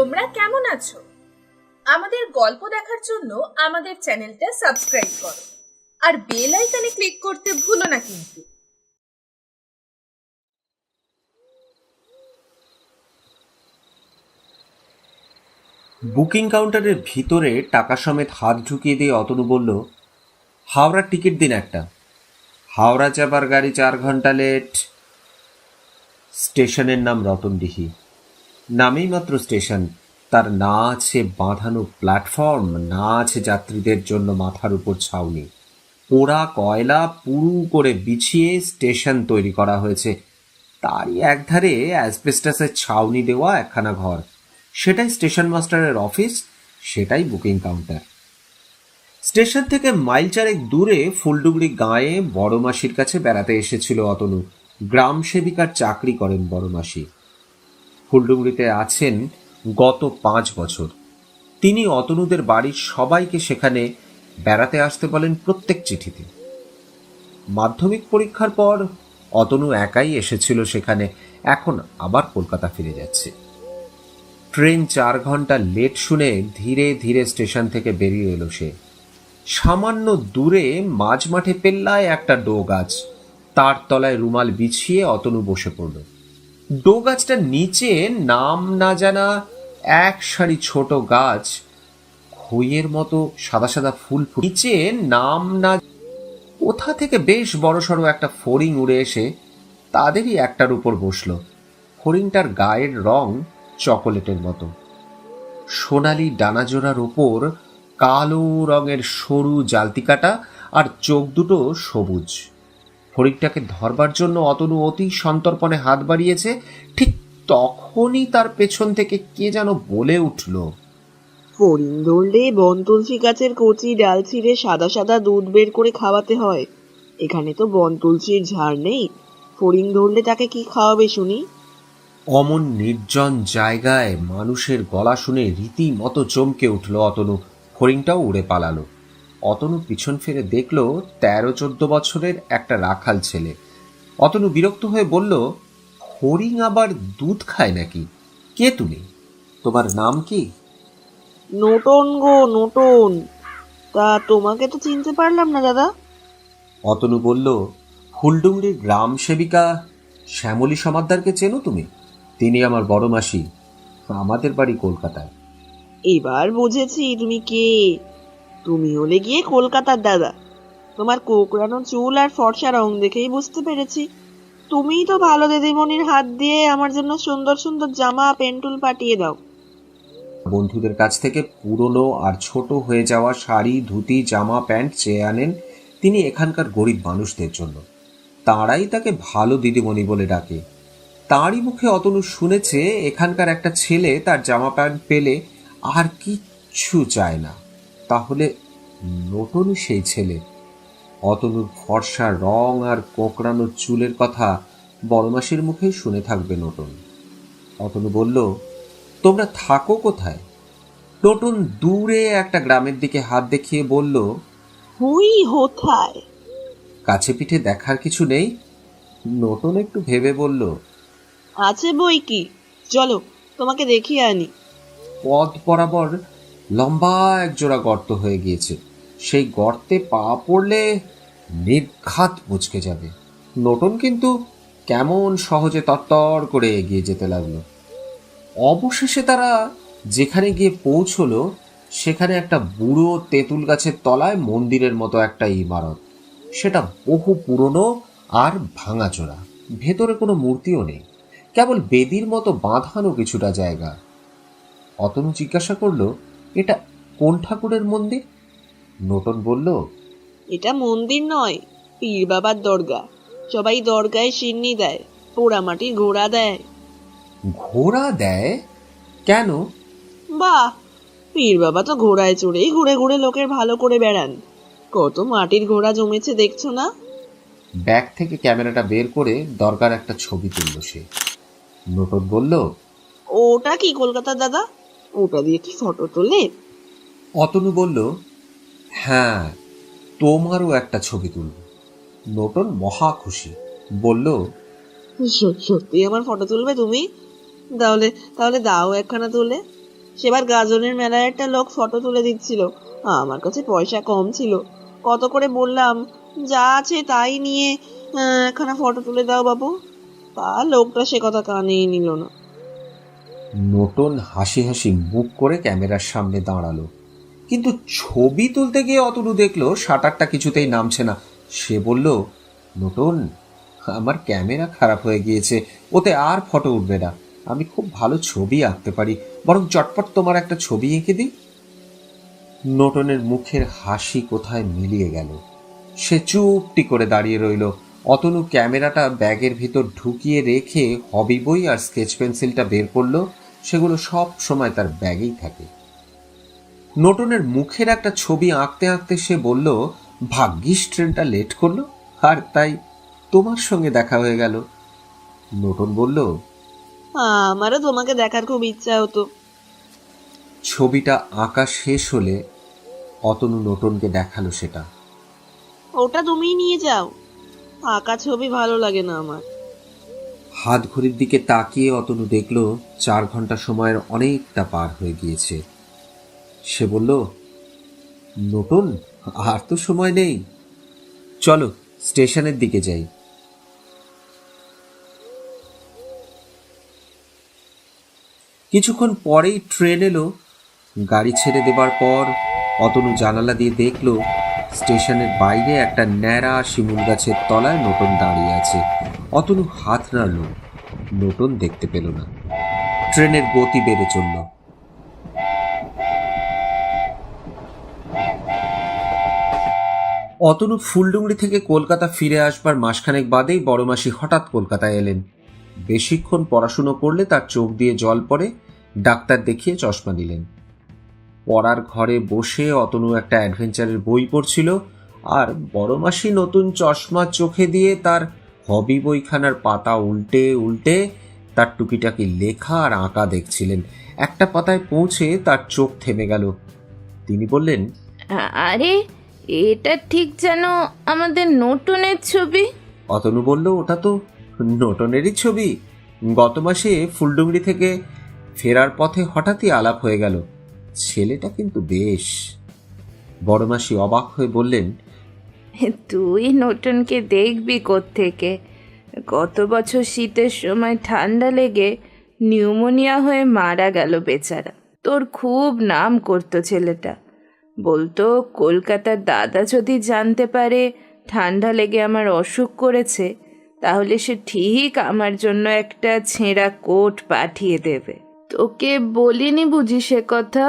তোমরা কেমন আছো? আমাদের গল্প দেখার জন্য আমাদের চ্যানেলটা সাবস্ক্রাইব করো আর বেল আইকনে ক্লিক করতে ভুলো না কিন্তু। বুকিং কাউন্টারের ভিতরে টাকা সমেত হাত ঢুকিয়ে দিয়ে অতনু বলল, হাওড়ার টিকিট দিন একটা। হাওড়া যাবার গাড়ি 4 ঘন্টা লেট। স্টেশনের নাম রতনডিহি। নামেই মাত্র স্টেশন, তার না আছে বাঁধানো প্ল্যাটফর্ম, না আছে যাত্রীদের জন্য মাথার উপর ছাউনি। পোড়া কয়লা পুরু করে বিছিয়ে স্টেশন তৈরি করা হয়েছে। তারই একধারে অ্যাসবেস্টাসের ছাউনি দেওয়া একখানা ঘর, সেটাই স্টেশন মাস্টারের অফিস, সেটাই বুকিং কাউন্টার। স্টেশন থেকে মাইল 4 দূরে ফুলডুগরি গাঁয়ে বড় মাসির কাছে বেড়াতে এসেছিল অতনু। গ্রাম সেবিকার চাকরি করেন বড় মাসি। ফুলডুগরিতে আছেন গত 5 বছর। তিনি অতনুদের বাড়ির সবাইকে সেখানে বেড়াতে আসতে বলেন প্রত্যেক চিঠিতে। মাধ্যমিক পরীক্ষার পর অতনু একাই এসেছিল সেখানে, এখন আবার কলকাতা ফিরে যাচ্ছে। ট্রেন 4 ঘন্টা লেট শুনে ধীরে ধীরে স্টেশন থেকে বেরিয়ে এলো সে। সামান্য দূরে মাঝ মাঠে পেল্লায় একটা ডো গাছ, তার তলায় রুমাল বিছিয়ে অতনু বসে পড়ল। ডো গাছটার নিচে নাম না জানা এক সারি ছোট গাছ, খইয়ের মতো সাদা সাদা ফুল নিচে নাম না কোথা থেকে বেশ বড়সড় একটা ফড়িং উড়ে এসে তাদেরই একটার উপর বসল। ফড়িংটার গায়ের রং চকোলেটের মতো, সোনালি ডানাজোড়ার ওপর কালো রঙের সরু জালতি কাটা, আর চোখ দুটো সবুজ। ফড়িংটাকে ধরবার জন্য অতনু অতি সন্তর্পণে হাত বাড়িয়েছে, ঠিক তখনই তার পেছন থেকে কে যেন বলে উঠল, ফড়িং ধরলে বনতুলসী গাছের কচি ডাল ছিঁড়ে সাদা সাদা দুধ বের করে খাওয়াতে হয়। এখানে তো বনতুলসীর ঝাড় নেই, ফড়িং ধরলে তাকে কি খাওয়াবে শুনি? অমন নির্জন জায়গায় মানুষের গলা শুনে রীতিমতো চমকে উঠল অতনু। ফড়িংটাও উড়ে পালালো। অতনু পিছন ফিরে দেখল 13-14 বছরের একটা রাখাল ছেলে। অতনু বিরক্ত হয়ে বলল, ফড়িং আবার দুধ খায় নাকি? কে তুমি? তোমার নাম কি? নোটন গো, নোটন। তা তোমাকে তো চিনতে পারলাম না দাদা। অতনু বলল, ফুলডুংরির গ্রাম সেবিকা শ্যামলী সমাদ্দারকে চেনো তুমি? তিনি আমার বড় মাসি, আমাদের বাড়ি কলকাতায়। এবার বুঝেছি তুমি কে। তুমি হলে গিয়ে কলকাতার দাদা। তোমার কোকড়ানো চুল আর ফর্সা রং দেখেই বুঝতে পেরেছি। তুমিই তো ভালো দিদিমণির হাত দিয়ে আমার জন্য সুন্দর সুন্দর জামা পেন্টুল পাঠিয়ে দাও। বন্ধুদের কাছ থেকে পুরনো আর ছোট হয়ে যাওয়া শাড়ি, ধুতি, জামা, প্যান্ট চেয়ে আনেন তিনি এখানকার গরিব মানুষদের জন্য। তাঁরাই তাকে ভালো দিদিমণি বলে ডাকে। তাঁরই মুখে অতনু শুনেছে এখানকার একটা ছেলে তার জামা প্যান্ট পেলে আর কিচ্ছু চায় না। তাহলে নতুনই সেই ছেলে। অতনুর ফর্সা রং আর কোঁকড়ানো চুলের কথা বড়মাসির মুখেই শুনে থাকবে নতুন। অতনু বলল, তোমরা থাকো কোথায়? নতুন দূরে একটা গ্রামের দিকে হাত দেখিয়ে বলল, হুই হোথায়। কাছে পিঠে দেখার কিছু নেই? নতুন একটু ভেবে বলল, আছে বই কি, চলো তোমাকে দেখিয়ে আনি। পথ বরাবর লম্বা এক জোড়া গর্ত হয়ে গিয়েছে। সেই গর্তে পা পড়লে নির্ঘাত মুচকে যাবে। নতুন কিন্তু কেমন সহজে তরতর করে এগিয়ে যেতে লাগলো। অবশেষে তারা যেখানে গিয়ে পৌঁছলো সেখানে একটা বুড়ো তেঁতুল গাছের তলায় মন্দিরের মতো একটা ইমারত। সেটা বহু পুরনো আর ভাঙাচোরা, ভেতরে কোনো মূর্তিও নেই, কেবল বেদির মতো বাঁধানো কিছুটা জায়গা। অতনু জিজ্ঞাসা করলো, এটা কোন ঠাকুরের মন্দির? নতুন বলল, এটা মন্দির নয়, পীর বাবার দরগা। সবাই দরগায় সিন্নি দেয়, পোড়ামাটির ঘোড়া দেয়। ঘোড়া দেয়? কেন? বাহ, পীর বাবা তো ঘোড়ায় চড়েই ঘুরে ঘুরে লোকের ভালো করে বেড়ান। কত মাটির ঘোড়া জমেছে দেখছো না? ব্যাগ থেকে ক্যামেরাটা বের করে দরকার একটা ছবি তুলল সে। নতুন বলল, ওটা কি কলকাতার দাদা? ওটা দিয়ে কি ফটো তোলে? অতনু বলল, হ্যাঁ, তোমারও একটা ছবি তুলব। নতুন মহা খুশি, বলল, সত্যি আমার ফটো তুলবে তুমি? তাহলে তাহলে দাও একখানা তুলে। সেবার গাজনের মেলায় একটা লোক ফটো তুলে দিচ্ছিল, আমার কাছে পয়সা কম ছিল, কত করে বললাম যা আছে তাই নিয়ে একখানা ফটো তুলে দাও বাবু, তা লোকটা সে কথা কানেই নিল না। নোটন হাসি হাসি মুখ করে ক্যামেরার সামনে দাঁড়ালো, কিন্তু ছবি তুলতে গিয়ে অতনু দেখলো শাটারটা কিছুতেই নামছে না। সে বলল, নোটন, আমার ক্যামেরা খারাপ হয়ে গিয়েছে, ওতে আর ফটো উঠবে না। আমি খুব ভালো ছবি আঁকতে পারি, বরং চটপট তোমার একটা ছবি এঁকে দিই। নোটনের মুখের হাসি কোথায় মিলিয়ে গেল। সে চুপটি করে দাঁড়িয়ে রইল। অতনু ক্যামেরাটা ব্যাগের ভিতর ঢুকিয়ে রেখে হবি বই আর স্কেচ পেন্সিলটা বের করলো। সেগুলো সব সময় তার ব্যাগেই থাকে। নোটনের মুখের একটা ছবি আঁকতে আঁকতে সে বলল, ভাগ্যিস ট্রেনটা লেট করলো, আর তাই তোমার সঙ্গে দেখা হয়ে গেল। নোটন বলল, আমারও তোমাকে দেখার খুব ইচ্ছা হতো। ছবিটা আঁকা শেষ হলে অতনু নোটনকে দেখালো সেটা। ওটা তুমিই নিয়ে যাও, আঁকা ছবি ভালো লাগে না আমার। হাত ঘড়ির দিকে তাকিয়ে অতনু দেখল 4 ঘন্টা সময়ের অনেকটা পার হয়ে গিয়েছে। সে বলল, নোটন, আর তো সময় নেই, চলো স্টেশনের দিকে যাই। কিছুক্ষণ পরেই ট্রেন এলো। গাড়ি ছেড়ে দেবার পর অতনু জানালা দিয়ে দেখল স্টেশনের বাইরে একটা ন্যাড়া শিমুল গাছের তলায় নোটন দাঁড়িয়ে আছে। অতনু হাত নাড়ল, নোটন দেখতে পেল না। ট্রেনের গতি বেড়ে চলল। অতনু ফুলডুংরি থেকে কলকাতা ফিরে আসবার মাসখানেক বাদেই বড়মাসি হঠাৎ কলকাতায় এলেন। বেশিক্ষণ পড়াশুনো করলে তার চোখ দিয়ে জল পড়ে, ডাক্তার দেখিয়ে চশমা দিলেন। পড়ার ঘরে বসে অতনু একটা অ্যাডভেঞ্চারের বই পড়ছিল, আর বড়মাসি নতুন চশমা চোখে দিয়ে তার হবি বইখানার পাতা উল্টে উল্টে তার টুকিটাকি লেখা আর আঁকা দেখছিলেন। একটা পাতায় পৌঁছে তার চোখ থেমে গেল। তিনি বললেন, আরে, এটা ঠিক যেন আমাদের নোটনের ছবি। অতনু বলল, ওটা তো নোটনেরই ছবি। গত মাসে ফুলডুংরি থেকে ফেরার পথে হঠাৎই আলাপ হয়ে গেল। ছেলেটা কিন্তু বেশ। বড়মাসি অবাক হয়ে বললেন, তুই নোটনকে দেখবি কোত্থেকে? গত বছর শীতের সময় ঠান্ডা লেগে নিউমোনিয়া হয়ে মারা গেল বেচারা। তোর খুব নাম করতো ছেলেটা, বলতো কলকাতার দাদা যদি জানতে পারে ঠান্ডা লেগে আমার অসুখ করেছে, তাহলে সে ঠিক আমার জন্য একটা ছেঁড়া কোট পাঠিয়ে দেবে। তোকে বলিনি বুঝি সে কথা?